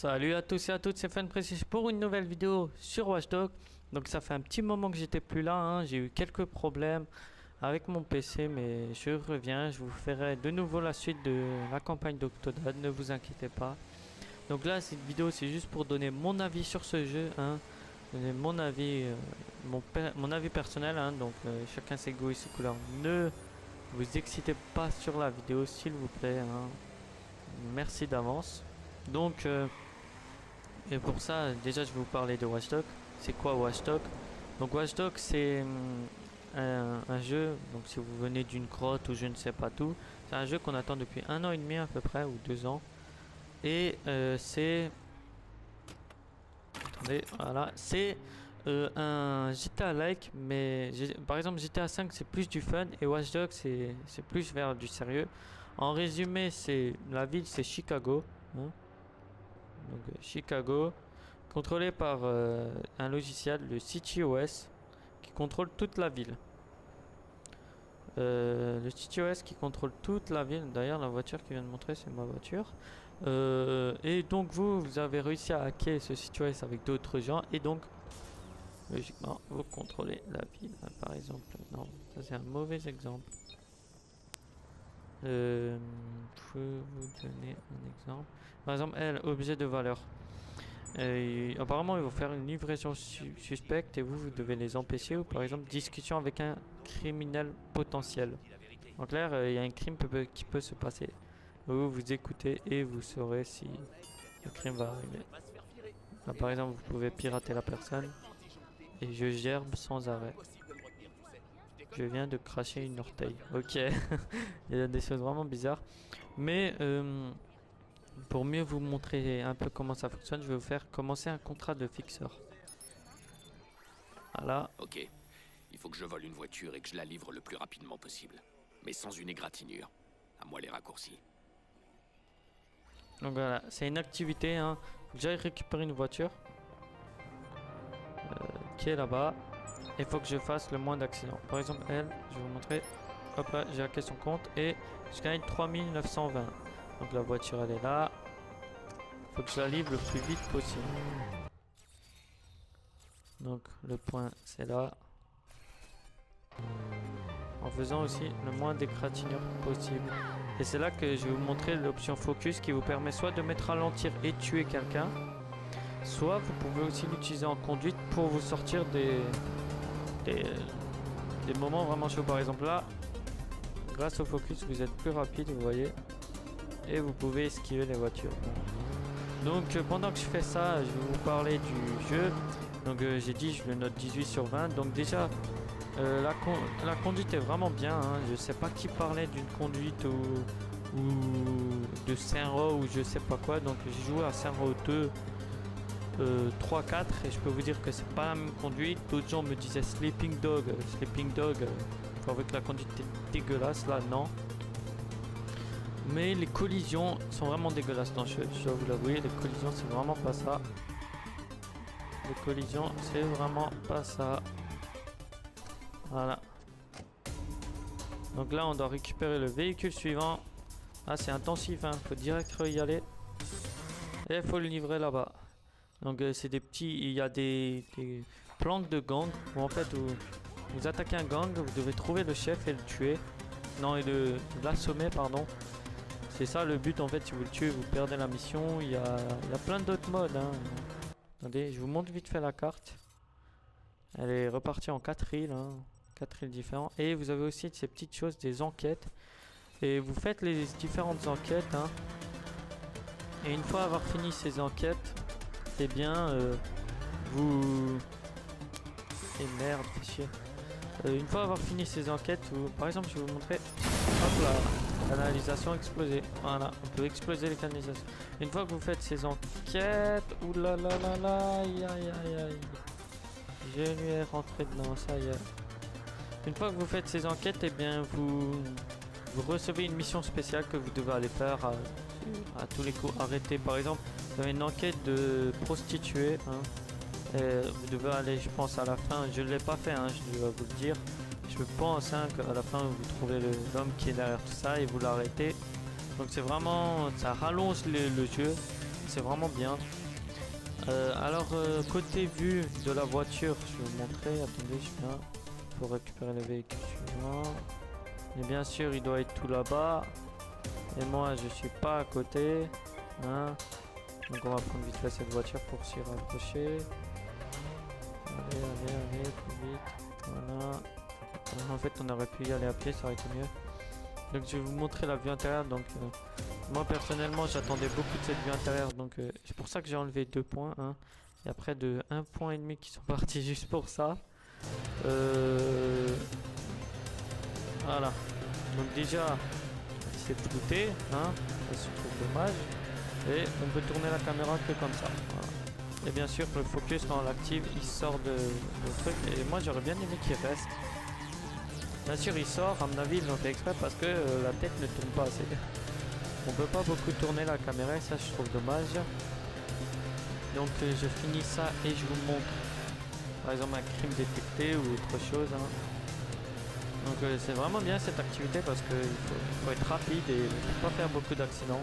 Salut à tous et à toutes, c'est FunPrecis pour une nouvelle vidéo sur Watch Dogs. Donc ça fait un petit moment que j'étais plus là, hein. J'ai eu quelques problèmes avec mon PC, mais je reviens, je vous ferai de nouveau la suite de la campagne d'Octodad, ne vous inquiétez pas. Donc là, cette vidéo c'est juste pour donner mon avis sur ce jeu, hein. Donner mon avis, mon avis personnel, hein. Donc chacun ses goûts et ses couleurs. Ne vous excitez pas sur la vidéo s'il vous plaît, hein. Merci d'avance. Donc et pour ça, déjà je vais vous parler de Watch Dogs. C'est quoi Watch Dogs? Donc Watch Dogs c'est un jeu, donc si vous venez d'une grotte ou je ne sais pas tout, c'est un jeu qu'on attend depuis 1 an et demi à peu près, ou 2 ans. Et c'est... Attendez, voilà, c'est un GTA-like, mais par exemple GTA 5 c'est plus du fun et Watch Dogs c'est plus vers du sérieux. En résumé, c'est la ville c'est Chicago, hein. Donc Chicago, contrôlé par un logiciel, le CityOS, qui contrôle toute la ville. Le CityOS qui contrôle toute la ville. D'ailleurs, la voiture qui vient de montrer, c'est ma voiture. Et donc vous avez réussi à hacker ce CityOS avec d'autres gens, et donc logiquement vous contrôlez la ville. Par exemple, non, ça c'est un mauvais exemple. Je peux vous donner un exemple. Par exemple, objet de valeur. Apparemment, ils vont faire une livraison suspecte et vous devez les empêcher. Ou par exemple, discussion avec un criminel potentiel. En clair, il y a un crime qui peut se passer. Vous écoutez et vous saurez si le crime va arriver. Là, par exemple, vous pouvez pirater la personne. Et je gerbe sans arrêt. Je viens de cracher une orteil. Ok. Il y a des choses vraiment bizarres. Mais pour mieux vous montrer un peu comment ça fonctionne, je vais vous faire commencer un contrat de fixeur. Voilà. Ok. Il faut que je vole une voiture et que je la livre le plus rapidement possible. Mais sans une égratignure. À moi les raccourcis. Donc voilà, c'est une activité, hein. Faut que j'aille récupérer une voiture. Qui est là-bas. Il faut que je fasse le moins d'accidents. Par exemple, elle, je vais vous montrer. Hop là, j'ai hacké son compte et je gagne 3920. Donc la voiture, elle est là. Il faut que je la livre le plus vite possible. Donc le point, c'est là. En faisant aussi le moins d'égratignures possible. Et c'est là que je vais vous montrer l'option focus qui vous permet soit de mettre ralentir et tuer quelqu'un, soit vous pouvez aussi l'utiliser en conduite pour vous sortir des moments vraiment chauds. Par exemple là, grâce au focus vous êtes plus rapide, vous voyez, et vous pouvez esquiver les voitures. Donc pendant que je fais ça, je vais vous parler du jeu. Donc j'ai dit je le note 18 sur 20. Donc déjà la conduite est vraiment bien, hein. Je sais pas qui parlait d'une conduite ou de Saint-Roch ou je sais pas quoi. Donc j'ai joué à Saint-Roch 2 3, 4 et je peux vous dire que c'est pas la même conduite. D'autres gens me disaient Sleeping Dog, avec la conduite est dégueulasse. Là non, mais les collisions sont vraiment dégueulasses dans le jeu, je dois vous l'avouer. Les collisions c'est vraiment pas ça. Les collisions c'est vraiment pas ça. Voilà. Donc là on doit récupérer le véhicule suivant. Ah c'est intensif, hein. Faut direct y aller. Et il faut le livrer là-bas. Donc c'est des petits, il y a des planques de gang où en fait vous attaquez un gang, vous devez trouver le chef et le tuer. Non, et l'assommer, pardon. C'est ça le but en fait, si vous le tuez vous perdez la mission. Il y a plein d'autres modes, hein. Attendez, je vous montre vite fait la carte. Elle est repartie en 4 îles, hein. 4 îles différentes. Et vous avez aussi ces petites choses, des enquêtes. Et vous faites les différentes enquêtes, hein. Et une fois avoir fini ces enquêtes, eh bien, vous... Et merde, fais chier. Une fois avoir fini ces enquêtes, par exemple, je vais vous montrer... Hop là, canalisation explosée. Voilà, on peut exploser les canalisations. Une fois que vous faites ces enquêtes... Ouh là, aïe. Je lui ai rentré dedans, ça y est. Une fois que vous faites ces enquêtes, eh bien, vous recevez une mission spéciale que vous devez aller faire à tous les coups. Arrêter, par exemple, vous avez une enquête de prostituée, hein. Et vous devez aller, je pense, à la fin. Je ne l'ai pas fait, hein, je dois vous le dire. Je pense, hein, qu'à la fin vous trouvez l'homme qui est derrière tout ça et vous l'arrêtez. Donc c'est vraiment, ça rallonge le jeu. c'est vraiment bien. Alors côté vue de la voiture, je vais vous montrer. Attendez, je viens pour récupérer le véhicule suivant. Et bien sûr, il doit être tout là-bas. Et moi, je suis pas à côté. Hein. Donc on va prendre vite fait cette voiture pour s'y rapprocher. Allez, plus vite. Voilà. En fait, on aurait pu y aller à pied, ça aurait été mieux. Donc je vais vous montrer la vue intérieure. Donc moi personnellement, j'attendais beaucoup de cette vue intérieure. Donc c'est pour ça que j'ai enlevé 2 points. Hein. Il y a près de 1,5 point qui sont partis juste pour ça. Voilà. Donc déjà, c'est flouté, hein. Ça se trouve dommage. Et on peut tourner la caméra que comme ça. Voilà. Et bien sûr, le focus quand on l'active, il sort de truc. Et moi, j'aurais bien aimé qu'il reste. Bien sûr, il sort. À mon avis, ils l'ont fait exprès parce que la tête ne tourne pas assez. On peut pas beaucoup tourner la caméra et ça, je trouve dommage. Donc, je finis ça et je vous montre. Par exemple, un crime détecté ou autre chose. Hein. Donc, c'est vraiment bien cette activité parce qu'il faut être rapide et il ne faut pas faire beaucoup d'accidents.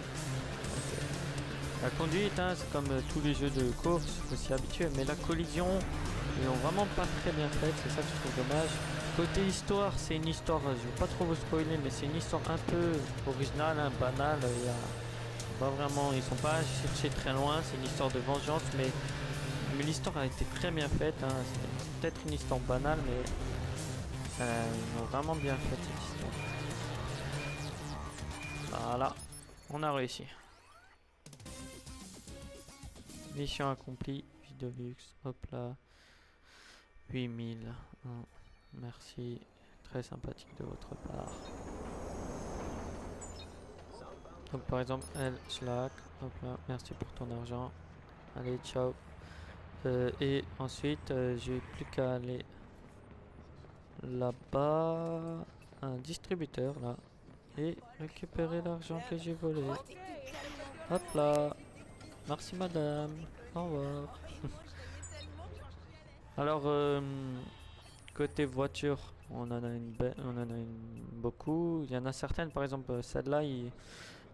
La conduite, hein, c'est comme tous les jeux de course, il faut s'y habituer. Mais la collision, ils l'ont vraiment pas très bien faite, c'est ça que je trouve dommage. Côté histoire, c'est une histoire, je vais pas trop vous spoiler, mais c'est une histoire un peu originale, hein, banale. Il y a pas vraiment, ils sont pas cherchés très loin, c'est une histoire de vengeance, mais l'histoire a été très bien faite. Hein. C'est peut-être une histoire banale, mais ils ont vraiment bien fait cette histoire. Voilà, on a réussi. Mission accomplie, vidéo luxe, hop là, 8000, merci, très sympathique de votre part. Donc par exemple, elle, Slack, hop là, merci pour ton argent, allez, ciao. Et ensuite, j'ai plus qu'à aller là-bas, un distributeur là, et récupérer l'argent que j'ai volé. Hop là. Merci madame, au revoir. Alors, côté voiture, on en a beaucoup. Il y en a certaines, par exemple celle-là, il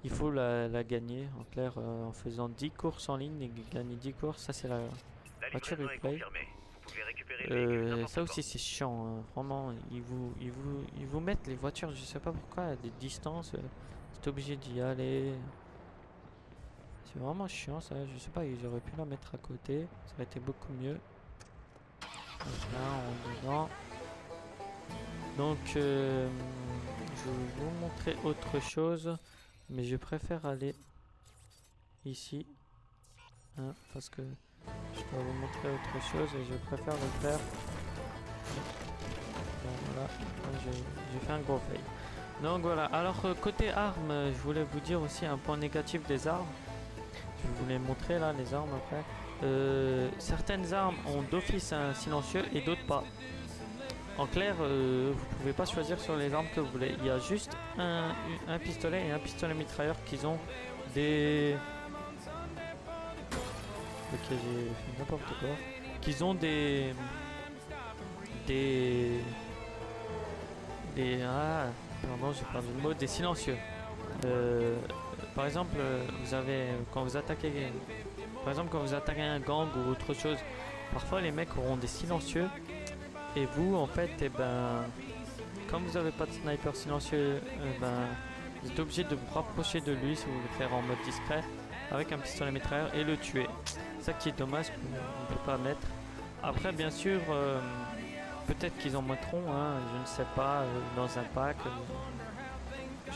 faut la gagner. En clair, en faisant 10 courses en ligne et gagner 10 courses, ça c'est la voiture replay. Ça aussi c'est chiant, hein. Vraiment, ils vous mettent les voitures, je sais pas pourquoi, à des distances, c'est obligé d'y aller. C'est vraiment chiant ça, je sais pas, ils auraient pu la mettre à côté, ça aurait été beaucoup mieux. Donc là, on est dedans. Donc, je vais vous montrer autre chose, mais je préfère aller ici, hein, parce que je dois vous montrer autre chose et je préfère le faire. Donc voilà, j'ai fait un gros fail. Donc voilà, alors côté armes, je voulais vous dire aussi un point négatif des armes. Je vous les montrer là, les armes après. Certaines armes ont d'office un silencieux et d'autres pas. En clair, vous pouvez pas choisir sur les armes que vous voulez. Il y a juste un pistolet et un pistolet mitrailleur qui ont des... Ok, j'ai fait n'importe quoi. Qu'ils ont des... Ah, pardon, j'ai perdu le mot. Des silencieux. Par exemple, vous avez... Quand vous attaquez... Par exemple, quand vous attaquez un gang ou autre chose, parfois les mecs auront des silencieux. Et vous, en fait, et ben... Comme vous n'avez pas de sniper silencieux, vous êtes obligé de vous rapprocher de lui si vous voulez faire en mode discret avec un pistolet mitrailleur et le tuer. C'est ça qui est dommage qu'on ne peut pas mettre. Après, bien sûr, peut-être qu'ils en mettront, hein, je ne sais pas, dans un pack.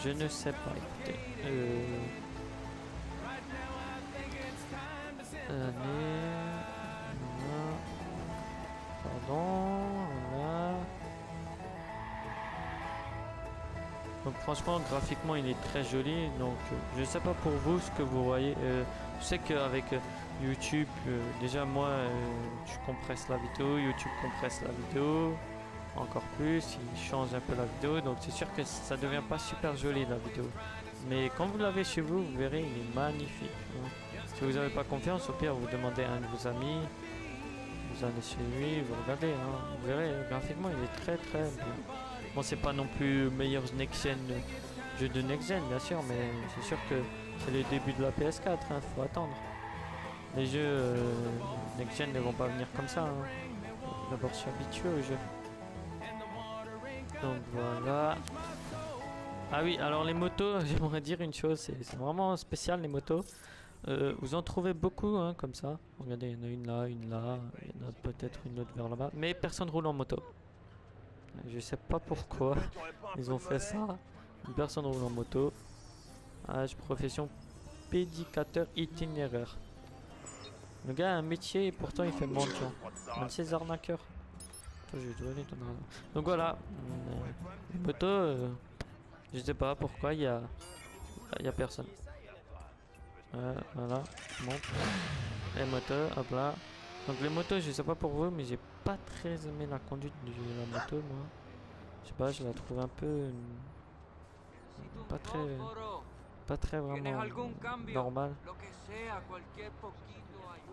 Je ne sais pas, écoutez. Pardon, voilà. Donc franchement, graphiquement, il est très joli. Donc je sais pas pour vous ce que vous voyez. Je sais qu'avec YouTube, déjà moi, je compresse la vidéo. YouTube compresse la vidéo encore plus. Il change un peu la vidéo. Donc c'est sûr que ça devient pas super joli la vidéo. Mais quand vous l'avez chez vous, vous verrez, il est magnifique. Hein. Si vous n'avez pas confiance, au pire, vous demandez à un de vos amis. Vous allez chez lui, vous regardez. Hein. Vous verrez, graphiquement, il est très très bien. Bon, c'est pas non plus le meilleur next-gen, jeu de next-gen, bien sûr, mais c'est sûr que c'est le début de la PS4, hein, faut attendre. Les jeux next gen ne vont pas venir comme ça. Hein. D'abord, je suis habitué au jeu. Donc voilà. Ah oui, alors les motos, j'aimerais dire une chose, c'est vraiment spécial les motos. Vous en trouvez beaucoup hein, comme ça. Regardez, il y en a une là, il y en a peut-être une autre vers là-bas. Mais personne roule en moto. Je sais pas pourquoi ils ont fait ça. Personne roule en moto. Âge, profession, pédicateur itinéraire. Le gars a un métier et pourtant il fait mendiant. Un de ces arnaqueurs. Attends, je vais te donner ton argent. Donc voilà. Les motos, je sais pas pourquoi il y a personne. Voilà, monte. Les motos, hop là. Donc les motos, je sais pas pour vous, mais j'ai pas très aimé la conduite de la moto, moi. Je sais pas, je la trouve un peu pas très vraiment normal.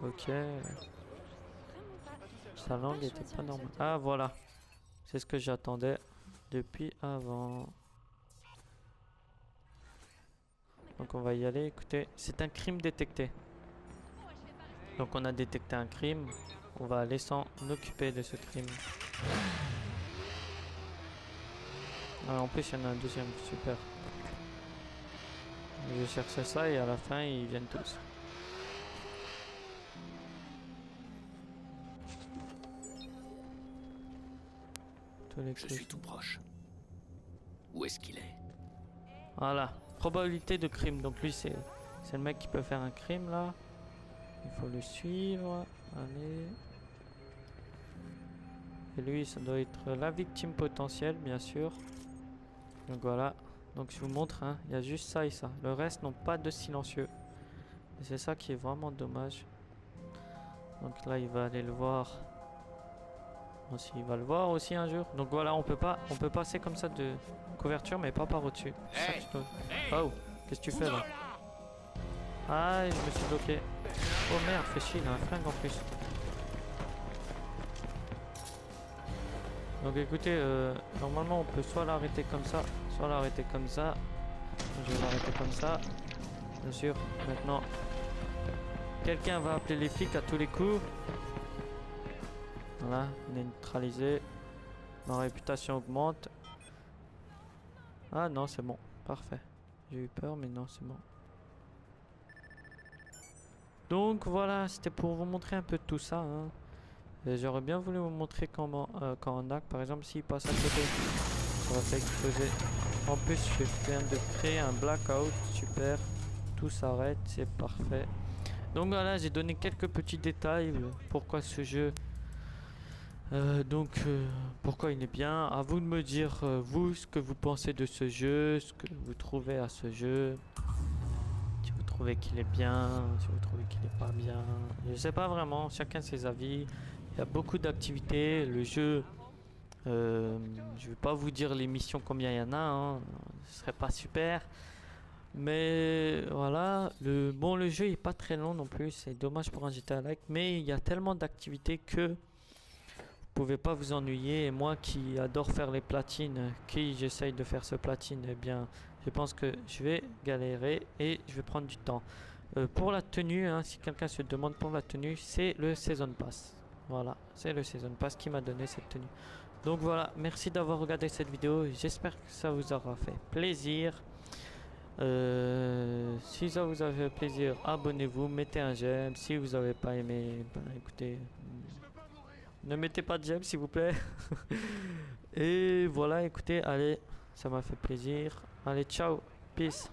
Ok. Sa langue était pas normale. Ah voilà, c'est ce que j'attendais depuis avant. Donc on va y aller. Écoutez, c'est un crime détecté. Donc on a détecté un crime. On va aller s'en occuper de ce crime. Ah, en plus il y en a un deuxième, super. Je cherchais ça et à la fin ils viennent tous. Je suis tout proche. Où est-ce qu'il est? Voilà, probabilité de crime. Donc lui c'est le mec qui peut faire un crime là. Il faut le suivre. Allez. Et lui ça doit être la victime potentielle bien sûr. Donc voilà. Donc je vous montre, hein, il y a juste ça et ça. Le reste n'ont pas de silencieux. Et c'est ça qui est vraiment dommage. Donc là il va aller le voir. Aussi, il va le voir aussi un jour. Donc voilà, on peut passer comme ça de couverture mais pas par au-dessus. Oh, qu'est-ce que tu fais là? Ah, je me suis bloqué. Oh merde, fais chier, il a un flingue en plus. Donc écoutez, normalement on peut soit l'arrêter comme ça, soit l'arrêter comme ça. Je vais l'arrêter comme ça. Bien sûr, maintenant, quelqu'un va appeler les flics à tous les coups. Voilà, neutralisé. Ma réputation augmente. Ah non, c'est bon, parfait. J'ai eu peur, mais non, c'est bon. Donc voilà, c'était pour vous montrer un peu de tout ça. Hein. J'aurais bien voulu vous montrer comment, quand on a, par exemple, s'il passe à côté, ça va s'exploser. En plus, je viens de créer un blackout, super. Tout s'arrête, c'est parfait. Donc voilà, j'ai donné quelques petits détails. Pourquoi ce jeu pourquoi il est bien. À vous de me dire, vous, ce que vous pensez de ce jeu, ce que vous trouvez à ce jeu. Si vous trouvez qu'il est bien, si vous trouvez qu'il est pas bien. Je sais pas vraiment, chacun ses avis. Il y a beaucoup d'activités. Le jeu, je vais pas vous dire les missions combien il y en a, hein. Ce serait pas super. Mais voilà, le jeu est pas très long non plus. C'est dommage pour un GTA Like, mais il y a tellement d'activités que vous pouvez pas vous ennuyer. Et moi qui adore faire les platines, qui j'essaye de faire ce platine, eh bien je pense que je vais galérer et je vais prendre du temps. Pour la tenue, hein, si quelqu'un se demande pour la tenue, c'est le Season Pass. Voilà, c'est le Season Pass qui m'a donné cette tenue. Donc voilà, merci d'avoir regardé cette vidéo. J'espère que ça vous aura fait plaisir. Si ça vous a fait plaisir, abonnez-vous, mettez un j'aime. Si vous n'avez pas aimé, ben, écoutez, ne mettez pas de j'aime s'il vous plaît. Et voilà, écoutez, allez, ça m'a fait plaisir. Allez, ciao, peace.